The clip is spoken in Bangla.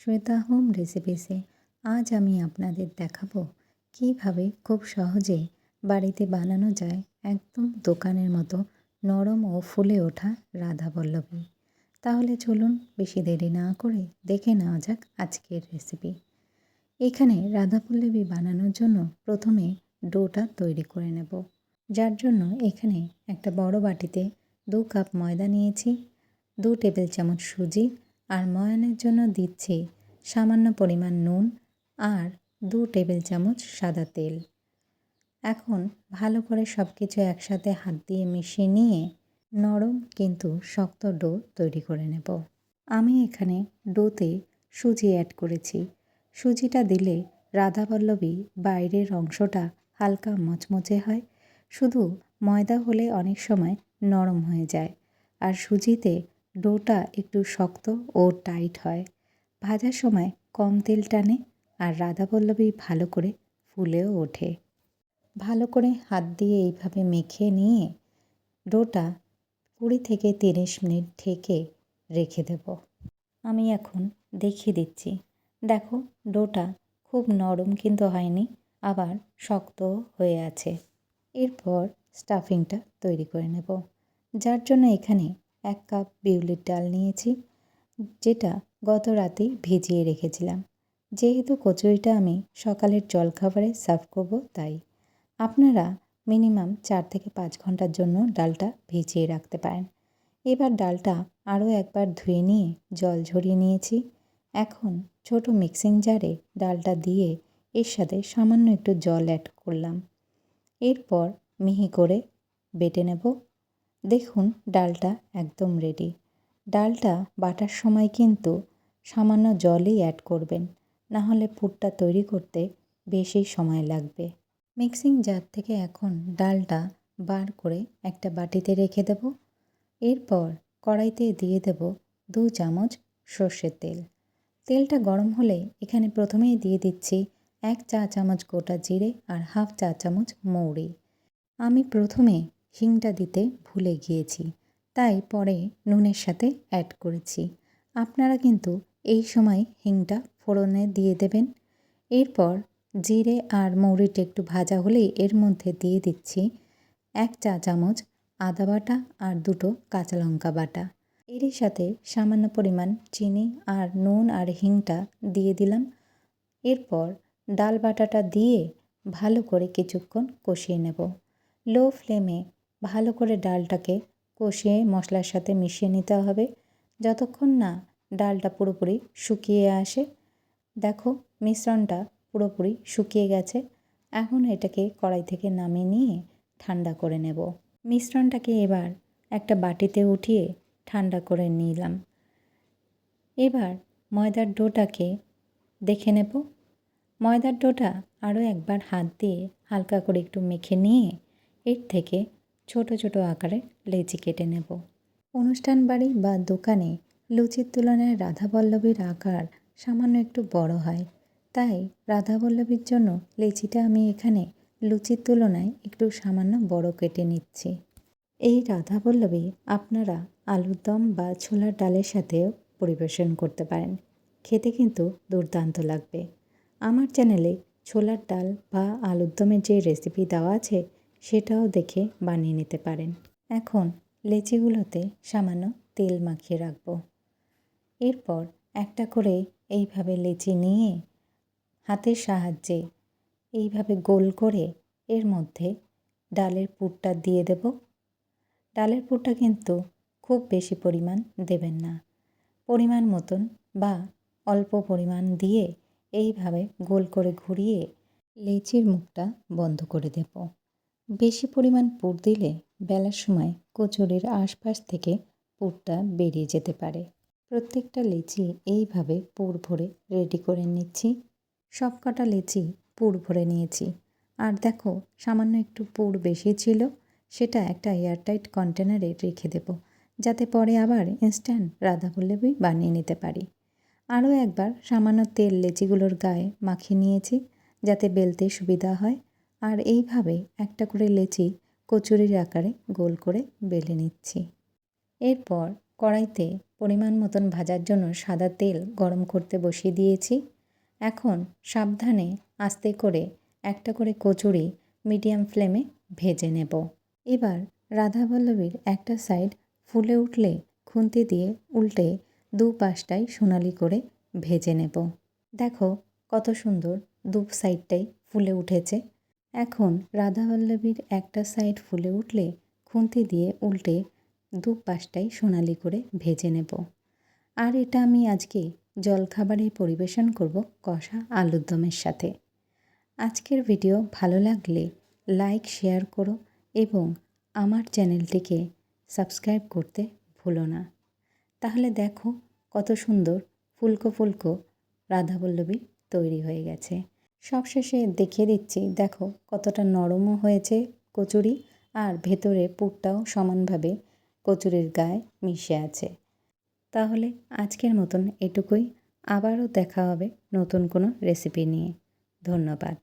শ্বেতা হোম রেসিপিসে আজ আমি আপনাদের দেখাবো কিভাবে খুব সহজে বাড়িতে বানানো যায় একদম দোকানের মতো নরম ও ফুলে ওঠা রাধাবল্লভী। তাহলে চলুন বেশি দেরি না করে দেখে নেওয়া যাক আজকের রেসিপি। এখানে রাধাবল্লভী বানানোর জন্য প্রথমে ডোটা তৈরি করে নেব, যার জন্য এখানে একটা বড় বাটিতে 2 কাপ ময়দা নিয়েছি, 2 টেবিল চামচ সুজি আর ময়ানের জন্য দিচ্ছি সামান্য পরিমাণ নুন আর 2 টেবিল চামচ সাদা তেল। এখন ভালো করে সব কিছু একসাথে হাত দিয়ে মিশিয়ে নিয়ে নরম কিন্তু শক্ত ডো তৈরি করে নেব। আমি এখানে ডোতে সুজি অ্যাড করেছি। সুজিটা দিলে রাধাবল্লভী বাইরের অংশটা হালকা মচমচে হয়, শুধু ময়দা হলে অনেক সময় নরম হয়ে যায়, আর সুজিতে ডোটা একটু শক্ত ও টাইট হয়। ভাজার সময় কম তেল টানে আর রাধাবল্লভী ভালো করে ফুলেও ওঠে। ভালো করে হাত দিয়ে এইভাবে মেখে নিয়ে ডোটা 20 থেকে 30 মিনিট ঢেকে রেখে দেব। আমি এখন দেখিয়ে দিচ্ছি। দেখো, ডোটা খুব নরম কিন্তু হয়নি, আবার শক্তও হয়ে আছে। এরপর স্টাফিংটা তৈরি করে নেব, যার জন্য এখানে 1 কাপ বিউলির ডাল নিয়েছি, যেটা গত রাতেই ভিজিয়ে রেখেছিলাম। যেহেতু কচুরিটা আমি সকালের জলখাবারে সার্ভ করব, তাই আপনারা মিনিমাম 4 থেকে 5 ঘন্টার জন্য ডালটা ভিজিয়ে রাখতে পারেন। এবার ডালটা আরও একবার ধুয়ে নিয়ে জল ঝরিয়ে নিয়েছি। এখন ছোট মিক্সিং জারে ডালটা দিয়ে এর সাথে সামান্য একটু জল অ্যাড করলাম। এরপর মিহি করে বেটে নেব। দেখুন, ডালটা একদম রেডি। ডালটা বাটার সময় কিন্তু সামান্য জলই অ্যাড করবেন, না হলে পুরটা তৈরি করতে বেশি সময় লাগবে। মিক্সিং জার থেকে এখন ডালটা বার করে একটা বাটিতে রেখে দেব। এরপর কড়াইতে দিয়ে দেব 2 চামচ সর্ষের তেল। তেলটা গরম হলে এখানে প্রথমেই দিয়ে দিচ্ছি 1 চা চামচ গোটা জিরে আর হাফ চা চামচ মৌরি। আমি প্রথমে হিংটা দিতে ভুলে গিয়েছি, তাই পরে নুনের সাথে অ্যাড করেছি। আপনারা কিন্তু এই সময় হিংটা ফোড়নে দিয়ে দেবেন। এরপর জিরে আর মৌরিটা একটু ভাজা হলেই এর মধ্যে দিয়ে দিচ্ছি 1 চা চামচ আদা বাটা আর 2টো কাঁচা লঙ্কা বাটা। এরই সাথে সামান্য পরিমাণ চিনি আর নুন আর হিংটা দিয়ে দিলাম। এরপর ডাল বাটাটা দিয়ে ভালো করে কিছুক্ষণ কষিয়ে নেব। লো ফ্লেমে ভালো করে ডালটাকে কষিয়ে মশলার সাথে মিশিয়ে নিতে হবে, যতক্ষণ না ডালটা পুরোপুরি শুকিয়ে আসে। দেখো, মিশ্রণটা পুরোপুরি শুকিয়ে গেছে। এখন এটাকে কড়াই থেকে নামিয়ে নিয়ে ঠান্ডা করে নেব। মিশ্রণটাকে এবার একটা বাটিতে উঠিয়ে ঠান্ডা করে নিলাম। এবার ময়দার ডোটাকে দেখে নেব। ময়দার ডোটা আরও একবার হাত দিয়ে হালকা করে একটু মেখে নিয়ে এর থেকে ছোট ছোট আকারে লেচি কেটে নেব। অনুষ্ঠান বাড়ি বা দোকানে লুচির তুলনায় রাধাবল্লভীর আকার সামান্য একটু বড় হয়, তাই রাধাবল্লভীর জন্য লেচিটা আমি এখানে লুচির তুলনায় একটু সামান্য বড় কেটে নিচ্ছি। এই রাধাবল্লভী আপনারা আলুর দম বা ছোলার ডালের সাথেও পরিবেশন করতে পারেন, খেতে কিন্তু দুর্দান্ত লাগবে। আমার চ্যানেলে ছোলার ডাল বা আলুর দমের যে রেসিপি দেওয়া আছে সেটাও দেখে বানিয়ে নিতে পারেন। এখন লেচিগুলোতে সামান্য তেল মাখিয়ে রাখবো। এরপর একটা করে এইভাবে লেচি নিয়ে হাতের সাহায্যে এইভাবে গোল করে এর মধ্যে ডালের পুরটা দিয়ে দেব। ডালের পুরটা কিন্তু খুব বেশি পরিমাণ দেবেন না, পরিমাণ মতন বা অল্প পরিমাণ দিয়ে এইভাবে গোল করে ঘুরিয়ে লেচির মুখটা বন্ধ করে দেব। বেশি পরিমাণ পুর দিলে বেলার সময় কচুরির আশপাশ থেকে পুরটা বেরিয়ে যেতে পারে। প্রত্যেকটা লেচি এইভাবে পুর ভরে রেডি করে নিচ্ছি। সব কটা লেচি পুর ভরে নিয়েছি। আর দেখো, সামান্য একটু পুর বেশি ছিল, সেটা একটা এয়ারটাইট কন্টেনারে রেখে দেব, যাতে পরে আবার ইনস্ট্যান্ট রাধাবল্লভী বানিয়ে নিতে পারি। আরও একবার সামান্য তেল লেচিগুলোর গায়ে মাখিয়ে নিয়েছি, যাতে বেলতে সুবিধা হয়। আর এইভাবে একটা করে লেচি কচুরির আকারে গোল করে বেলে নিচ্ছি। এরপর কড়াইতে পরিমাণ মতন ভাজার জন্য সাদা তেল গরম করতে বসিয়ে দিয়েছি। এখন সাবধানে আস্তে করে একটা করে কচুরি মিডিয়াম ফ্লেমে ভেজে নেব। এবার রাধাবল্লভীর একটা সাইড ফুলে উঠলে খুন্তি দিয়ে উল্টে দুপাশটাই সোনালি করে ভেজে নেব। দেখো কত সুন্দর দু সাইডটাই ফুলে উঠেছে। এখন রাধাবল্লভীর একটা সাইড ফুলে উঠলে খুন্তি দিয়ে উল্টে দুপাশটাই সোনালি করে ভেজে নেব। আর এটা আমি আজকে জলখাবারে পরিবেশন করব কষা আলুর দমের সাথে। আজকের ভিডিও ভালো লাগলে লাইক শেয়ার করো এবং আমার চ্যানেলটিকে সাবস্ক্রাইব করতে ভুলো না। তাহলে দেখো কত সুন্দর ফুলকো ফুলকো রাধাবল্লভী তৈরি হয়ে গেছে। সবশেষে দেখিয়ে দিচ্ছি, দেখো কতটা নরমও হয়েছে কচুরি আর ভেতরে পুরটাও সমানভাবে কচুরির গায়ে মিশে আছে। তাহলে আজকের মতন এটুকুই। আবারও দেখা হবে নতুন কোনো রেসিপি নিয়ে। ধন্যবাদ।